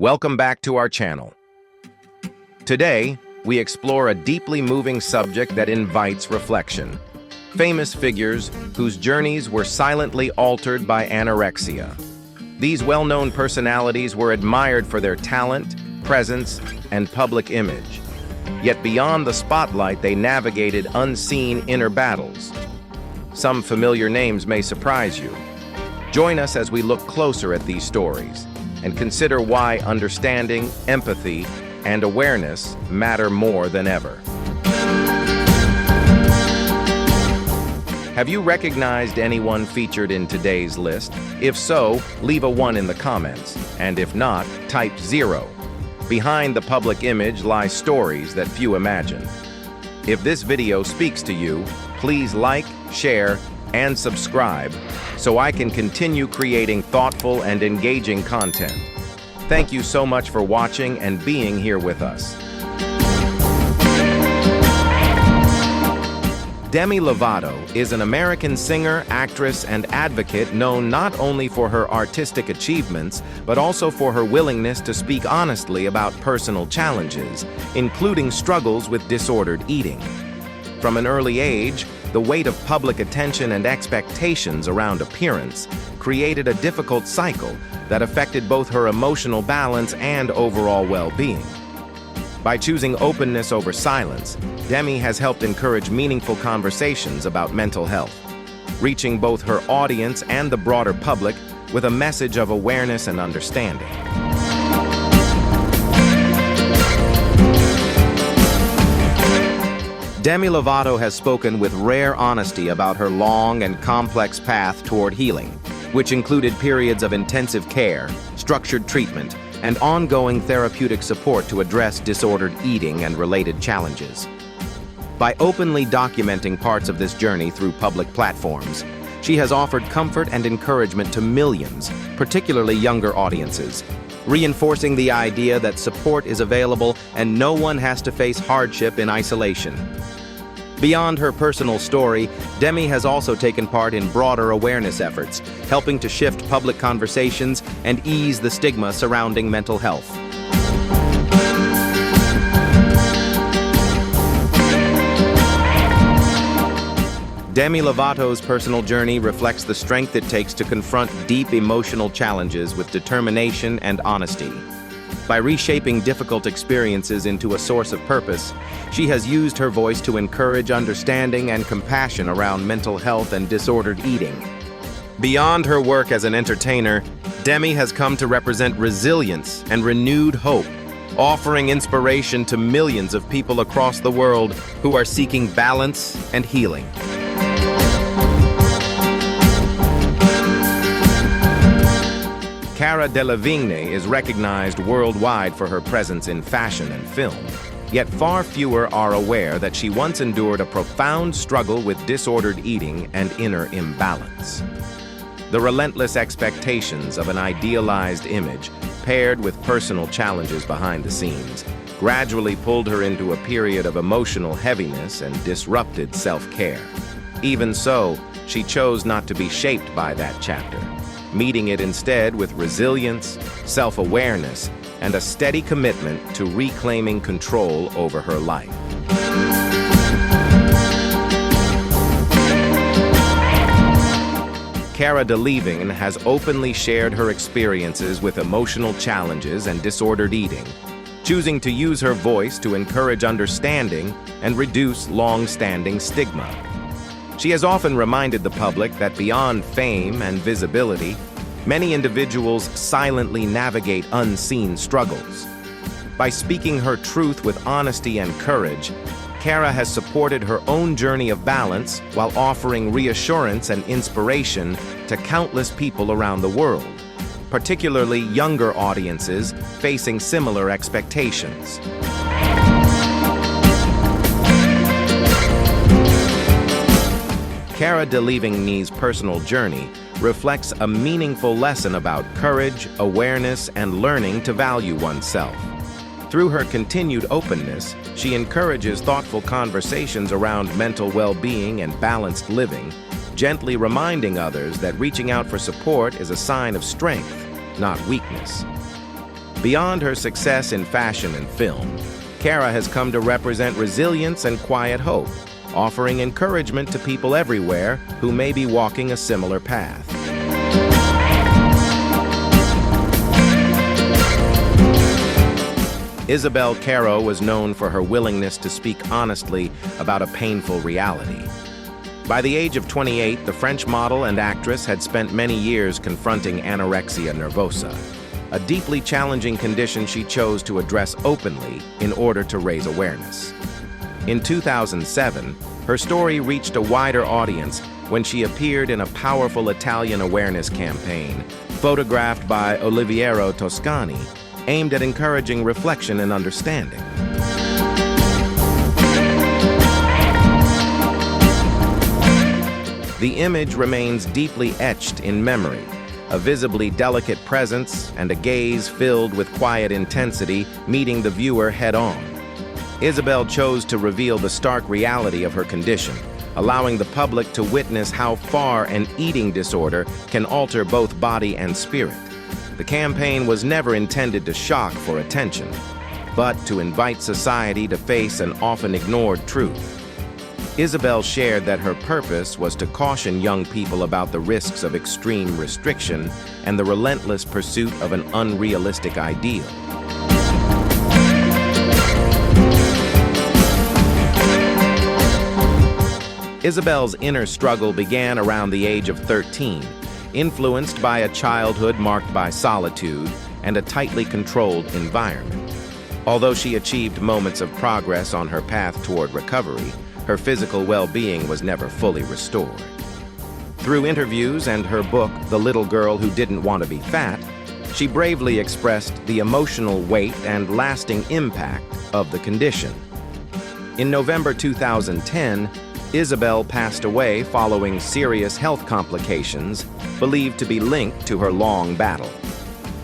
Welcome back to our channel. Today, we explore a deeply moving subject that invites reflection. Famous figures whose journeys were silently altered by anorexia. These well-known personalities were admired for their talent, presence, and public image. Yet beyond the spotlight, they navigated unseen inner battles. Some familiar names may surprise you. Join us as we look closer at these stories and consider why understanding, empathy, and awareness matter more than ever. Have you recognized anyone featured in today's list? If so, leave a 1 in the comments, and if not, type 0. Behind the public image lie stories that few imagine. If this video speaks to you, please like, share, and subscribe so I can continue creating thoughtful and engaging content. Thank you so much for watching and being here with us. Demi Lovato is an American singer, actress, and advocate known not only for her artistic achievements, but also for her willingness to speak honestly about personal challenges, including struggles with disordered eating. From an early age, the weight of public attention and expectations around appearance created a difficult cycle that affected both her emotional balance and overall well-being. By choosing openness over silence, Demi has helped encourage meaningful conversations about mental health, reaching both her audience and the broader public with a message of awareness and understanding. Demi Lovato has spoken with rare honesty about her long and complex path toward healing, which included periods of intensive care, structured treatment, and ongoing therapeutic support to address disordered eating and related challenges. By openly documenting parts of this journey through public platforms, she has offered comfort and encouragement to millions, particularly younger audiences, reinforcing the idea that support is available and no one has to face hardship in isolation. Beyond her personal story, Demi has also taken part in broader awareness efforts, helping to shift public conversations and ease the stigma surrounding mental health. Demi Lovato's personal journey reflects the strength it takes to confront deep emotional challenges with determination and honesty. By reshaping difficult experiences into a source of purpose, she has used her voice to encourage understanding and compassion around mental health and disordered eating. Beyond her work as an entertainer, Demi has come to represent resilience and renewed hope, offering inspiration to millions of people across the world who are seeking balance and healing. Cara Delevingne is recognized worldwide for her presence in fashion and film, yet far fewer are aware that she once endured a profound struggle with disordered eating and inner imbalance. The relentless expectations of an idealized image, paired with personal challenges behind the scenes, gradually pulled her into a period of emotional heaviness and disrupted self-care. Even so, she chose not to be shaped by that chapter, meeting it instead with resilience, self-awareness, and a steady commitment to reclaiming control over her life. Cara Delevingne has openly shared her experiences with emotional challenges and disordered eating, choosing to use her voice to encourage understanding and reduce long-standing stigma. She has often reminded the public that beyond fame and visibility, many individuals silently navigate unseen struggles. By speaking her truth with honesty and courage, Cara has supported her own journey of balance while offering reassurance and inspiration to countless people around the world, particularly younger audiences facing similar expectations. Cara Delevingne's personal journey reflects a meaningful lesson about courage, awareness, and learning to value oneself. Through her continued openness, she encourages thoughtful conversations around mental well-being and balanced living, gently reminding others that reaching out for support is a sign of strength, not weakness. Beyond her success in fashion and film, Cara has come to represent resilience and quiet hope, offering encouragement to people everywhere who may be walking a similar path. Isabel Caro was known for her willingness to speak honestly about a painful reality. By the age of 28, the French model and actress had spent many years confronting anorexia nervosa, a deeply challenging condition she chose to address openly in order to raise awareness. In 2007, her story reached a wider audience when she appeared in a powerful Italian awareness campaign, photographed by Oliviero Toscani, aimed at encouraging reflection and understanding. The image remains deeply etched in memory, a visibly delicate presence and a gaze filled with quiet intensity meeting the viewer head-on. Isabel chose to reveal the stark reality of her condition, allowing the public to witness how far an eating disorder can alter both body and spirit. The campaign was never intended to shock for attention, but to invite society to face an often ignored truth. Isabel shared that her purpose was to caution young people about the risks of extreme restriction and the relentless pursuit of an unrealistic ideal. Isabel's inner struggle began around the age of 13, influenced by a childhood marked by solitude and a tightly controlled environment. Although she achieved moments of progress on her path toward recovery, her physical well-being was never fully restored. Through interviews and her book, The Little Girl Who Didn't Want to Be Fat, she bravely expressed the emotional weight and lasting impact of the condition. In November 2010, Isabel passed away following serious health complications believed to be linked to her long battle.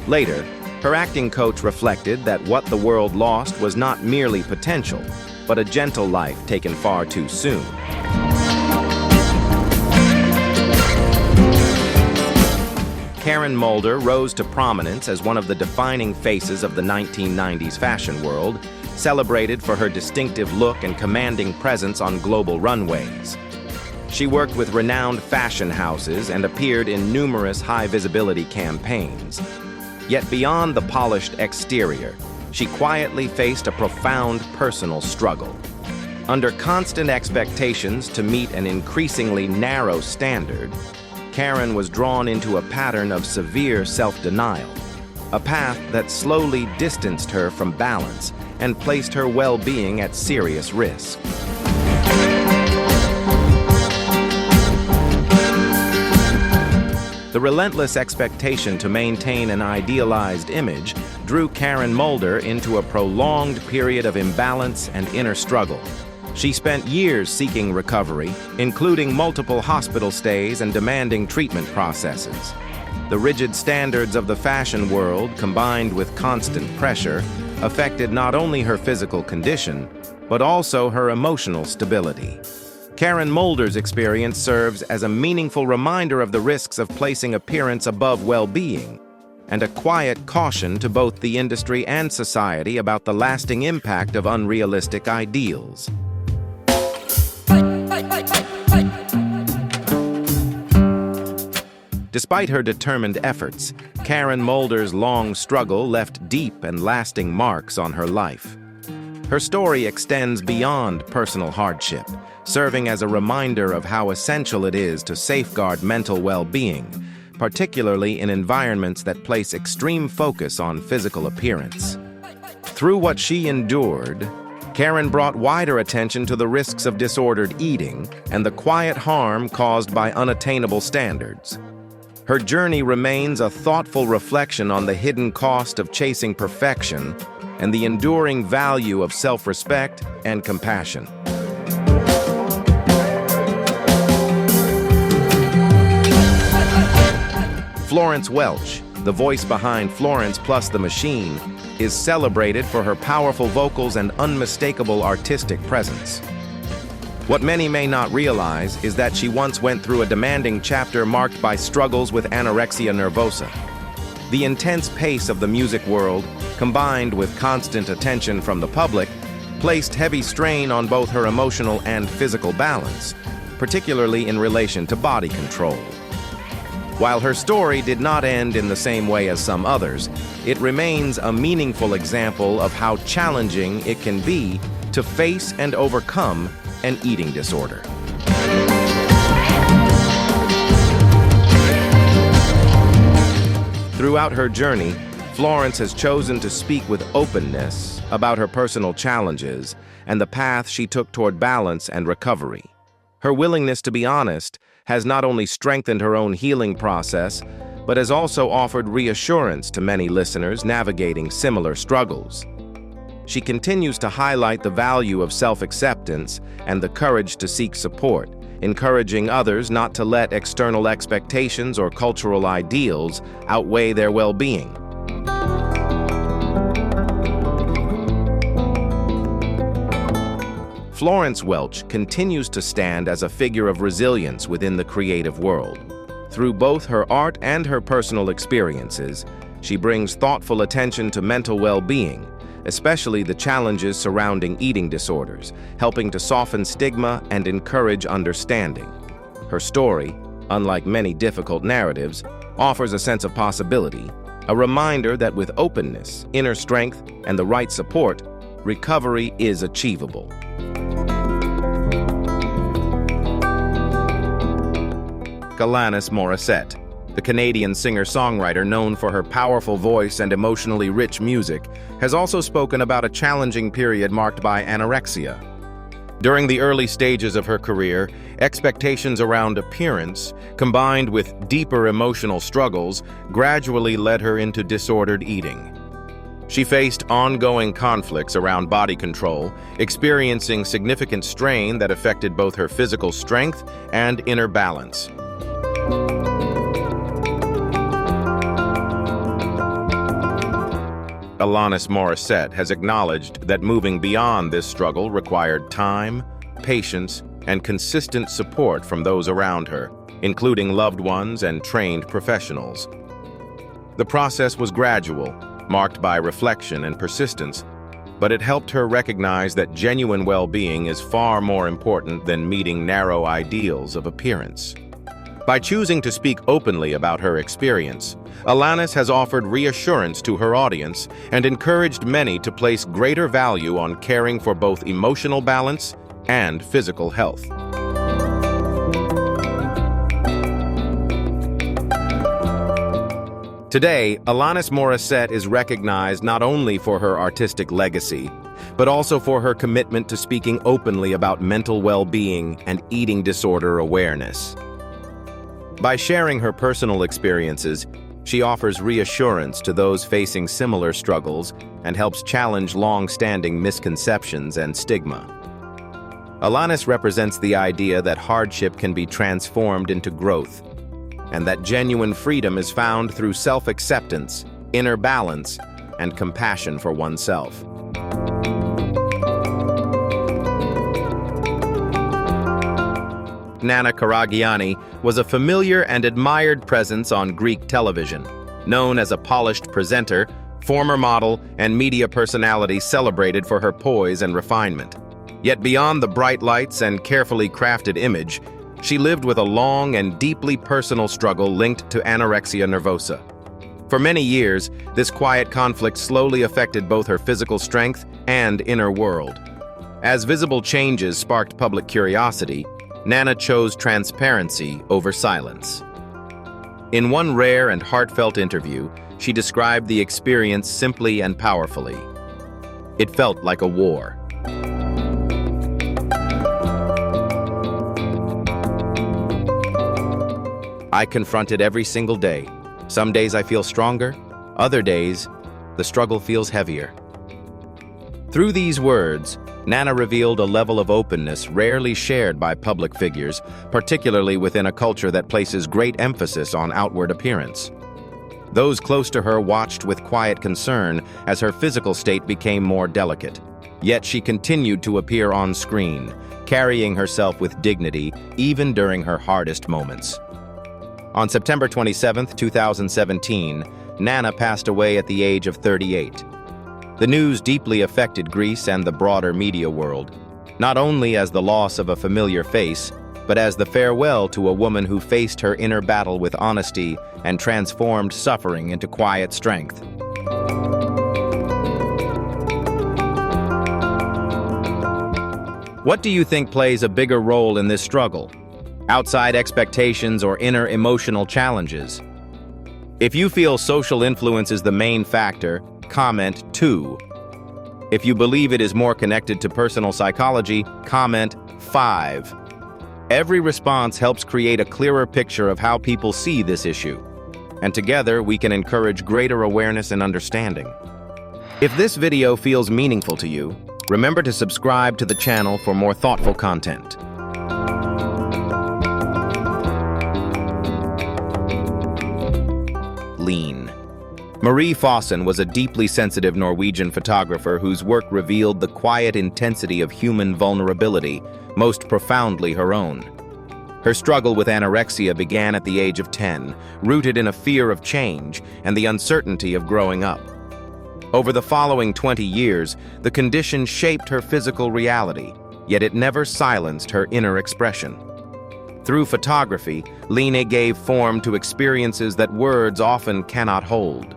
Later, her acting coach reflected that what the world lost was not merely potential, but a gentle life taken far too soon. Karen Mulder rose to prominence as one of the defining faces of the 1990s fashion world, celebrated for her distinctive look and commanding presence on global runways. She worked with renowned fashion houses and appeared in numerous high-visibility campaigns. Yet beyond the polished exterior, she quietly faced a profound personal struggle. Under constant expectations to meet an increasingly narrow standard, Karen was drawn into a pattern of severe self-denial, a path that slowly distanced her from balance and placed her well-being at serious risk. The relentless expectation to maintain an idealized image drew Karen Mulder into a prolonged period of imbalance and inner struggle. She spent years seeking recovery, including multiple hospital stays and demanding treatment processes. The rigid standards of the fashion world, combined with constant pressure, affected not only her physical condition, but also her emotional stability. Karen Mulder's experience serves as a meaningful reminder of the risks of placing appearance above well-being, and a quiet caution to both the industry and society about the lasting impact of unrealistic ideals. Despite her determined efforts, Karen Mulder's long struggle left deep and lasting marks on her life. Her story extends beyond personal hardship, serving as a reminder of how essential it is to safeguard mental well-being, particularly in environments that place extreme focus on physical appearance. Through what she endured, Karen brought wider attention to the risks of disordered eating and the quiet harm caused by unattainable standards. Her journey remains a thoughtful reflection on the hidden cost of chasing perfection and the enduring value of self-respect and compassion. Florence Welch, the voice behind Florence Plus the Machine, is celebrated for her powerful vocals and unmistakable artistic presence. What many may not realize is that she once went through a demanding chapter marked by struggles with anorexia nervosa. The intense pace of the music world, combined with constant attention from the public, placed heavy strain on both her emotional and physical balance, particularly in relation to body control. While her story did not end in the same way as some others, it remains a meaningful example of how challenging it can be to face and overcome an eating disorder. Throughout her journey, Florence has chosen to speak with openness about her personal challenges and the path she took toward balance and recovery. Her willingness to be honest has not only strengthened her own healing process, but has also offered reassurance to many listeners navigating similar struggles. She continues to highlight the value of self-acceptance and the courage to seek support, encouraging others not to let external expectations or cultural ideals outweigh their well-being. Florence Welch continues to stand as a figure of resilience within the creative world. Through both her art and her personal experiences, she brings thoughtful attention to mental well-being, especially the challenges surrounding eating disorders, helping to soften stigma and encourage understanding. Her story, unlike many difficult narratives, offers a sense of possibility, a reminder that with openness, inner strength, and the right support, recovery is achievable. Alanis Morissette, the Canadian singer-songwriter known for her powerful voice and emotionally rich music, has also spoken about a challenging period marked by anorexia. During the early stages of her career, expectations around appearance, combined with deeper emotional struggles, gradually led her into disordered eating. She faced ongoing conflicts around body control, experiencing significant strain that affected both her physical strength and inner balance. Alanis Morissette has acknowledged that moving beyond this struggle required time, patience, and consistent support from those around her, including loved ones and trained professionals. The process was gradual, marked by reflection and persistence, but it helped her recognize that genuine well-being is far more important than meeting narrow ideals of appearance. By choosing to speak openly about her experience, Alanis has offered reassurance to her audience and encouraged many to place greater value on caring for both emotional balance and physical health. Today, Alanis Morissette is recognized not only for her artistic legacy, but also for her commitment to speaking openly about mental well-being and eating disorder awareness. By sharing her personal experiences, she offers reassurance to those facing similar struggles and helps challenge long-standing misconceptions and stigma. Alanis represents the idea that hardship can be transformed into growth, and that genuine freedom is found through self-acceptance, inner balance, and compassion for oneself. Nana Karagianni was a familiar and admired presence on Greek television. Known as a polished presenter, former model, and media personality celebrated for her poise and refinement. Yet beyond the bright lights and carefully crafted image, she lived with a long and deeply personal struggle linked to anorexia nervosa. For many years, this quiet conflict slowly affected both her physical strength and inner world. As visible changes sparked public curiosity, Nana chose transparency over silence. In one rare and heartfelt interview, she described the experience simply and powerfully. It felt like a war. I confront it every single day. Some days I feel stronger, other days, the struggle feels heavier. Through these words, Nana revealed a level of openness rarely shared by public figures, particularly within a culture that places great emphasis on outward appearance. Those close to her watched with quiet concern as her physical state became more delicate. Yet she continued to appear on screen, carrying herself with dignity even during her hardest moments. On September 27, 2017, Nana passed away at the age of 38. The news deeply affected Greece and the broader media world, not only as the loss of a familiar face, but as the farewell to a woman who faced her inner battle with honesty and transformed suffering into quiet strength. What do you think plays a bigger role in this struggle? Outside expectations or inner emotional challenges? If you feel social influence is the main factor, comment 2. If you believe it is more connected to personal psychology, comment 5. Every response helps create a clearer picture of how people see this issue, and together we can encourage greater awareness and understanding. If this video feels meaningful to you, remember to subscribe to the channel for more thoughtful content. Lean. Marie Fossen was a deeply sensitive Norwegian photographer whose work revealed the quiet intensity of human vulnerability, most profoundly her own. Her struggle with anorexia began at the age of 10, rooted in a fear of change and the uncertainty of growing up. Over the following 20 years, the condition shaped her physical reality, yet it never silenced her inner expression. Through photography, Line gave form to experiences that words often cannot hold.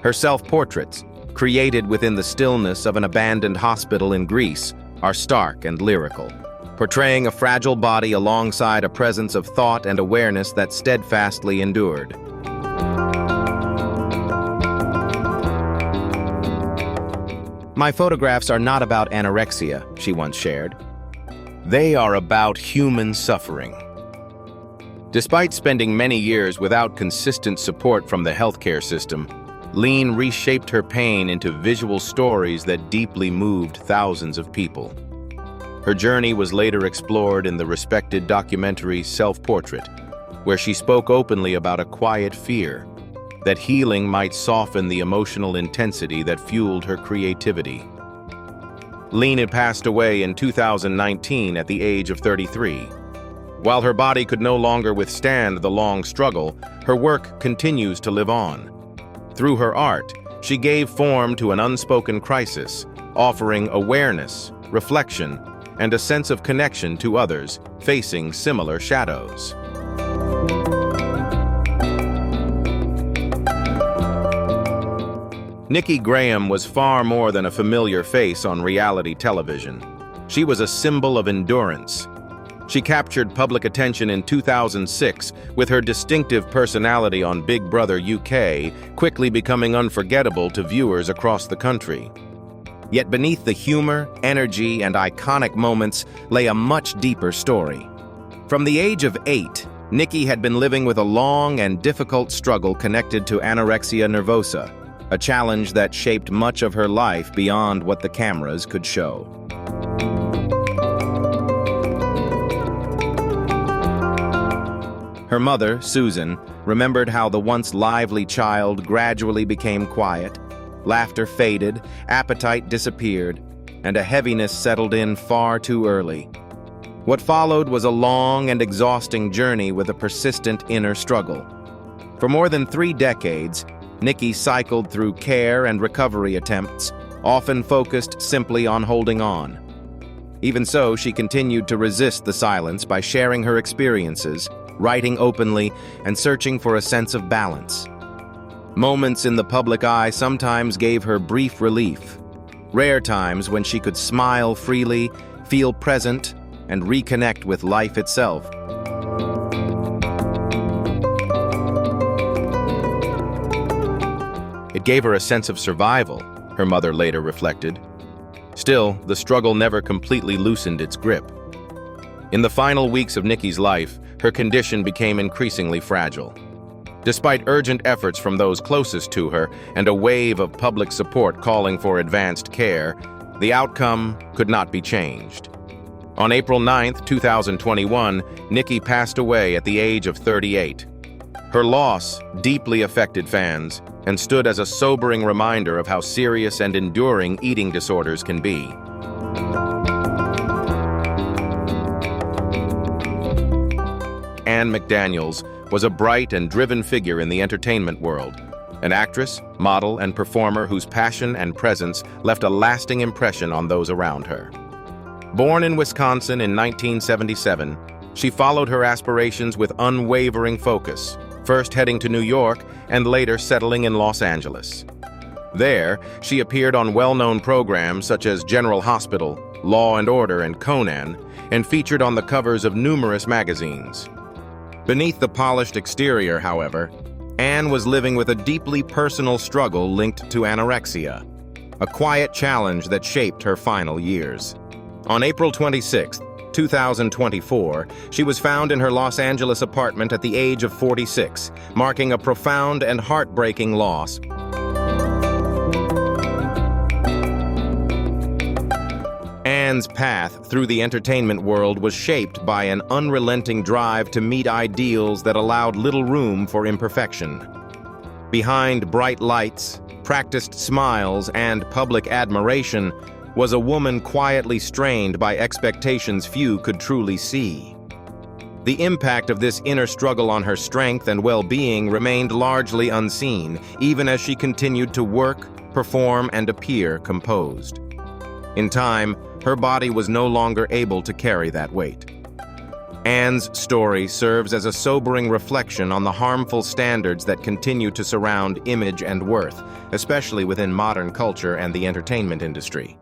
Her self-portraits, created within the stillness of an abandoned hospital in Greece, are stark and lyrical, portraying a fragile body alongside a presence of thought and awareness that steadfastly endured. "My photographs are not about anorexia," she once shared. "They are about human suffering." Despite spending many years without consistent support from the healthcare system, Line reshaped her pain into visual stories that deeply moved thousands of people. Her journey was later explored in the respected documentary Self-Portrait, where she spoke openly about a quiet fear that healing might soften the emotional intensity that fueled her creativity. Line had passed away in 2019 at the age of 33. While her body could no longer withstand the long struggle, her work continues to live on. Through her art, she gave form to an unspoken crisis, offering awareness, reflection, and a sense of connection to others facing similar shadows. Nikki Graham was far more than a familiar face on reality television. She was a symbol of endurance. She captured public attention in 2006 with her distinctive personality on Big Brother UK, quickly becoming unforgettable to viewers across the country. Yet beneath the humor, energy, and iconic moments lay a much deeper story. From the age of 8, Nikki had been living with a long and difficult struggle connected to anorexia nervosa, a challenge that shaped much of her life beyond what the cameras could show. Her mother, Susan, remembered how the once lively child gradually became quiet. Laughter faded, appetite disappeared, and a heaviness settled in far too early. What followed was a long and exhausting journey with a persistent inner struggle. For more than 3 decades, Nikki cycled through care and recovery attempts, often focused simply on holding on. Even so, she continued to resist the silence by sharing her experiences, writing openly, and searching for a sense of balance. Moments in the public eye sometimes gave her brief relief, rare times when she could smile freely, feel present, and reconnect with life itself. It gave her a sense of survival, her mother later reflected. Still, the struggle never completely loosened its grip. In the final weeks of Nikki's life, her condition became increasingly fragile. Despite urgent efforts from those closest to her and a wave of public support calling for advanced care, the outcome could not be changed. On April 9, 2021, Nikki passed away at the age of 38. Her loss deeply affected fans and stood as a sobering reminder of how serious and enduring eating disorders can be. Anne McDaniels was a bright and driven figure in the entertainment world, an actress, model, and performer whose passion and presence left a lasting impression on those around her. Born in Wisconsin in 1977, she followed her aspirations with unwavering focus, first heading to New York and later settling in Los Angeles. There, she appeared on well-known programs such as General Hospital, Law and Order, and Conan, and featured on the covers of numerous magazines. Beneath the polished exterior, however, Anne was living with a deeply personal struggle linked to anorexia, a quiet challenge that shaped her final years. On April 26, 2024, she was found in her Los Angeles apartment at the age of 46, marking a profound and heartbreaking loss. Anne's path through the entertainment world was shaped by an unrelenting drive to meet ideals that allowed little room for imperfection. Behind bright lights, practiced smiles, and public admiration was a woman quietly strained by expectations few could truly see. The impact of this inner struggle on her strength and well-being remained largely unseen, even as she continued to work, perform, and appear composed. In time, her body was no longer able to carry that weight. Anne's story serves as a sobering reflection on the harmful standards that continue to surround image and worth, especially within modern culture and the entertainment industry.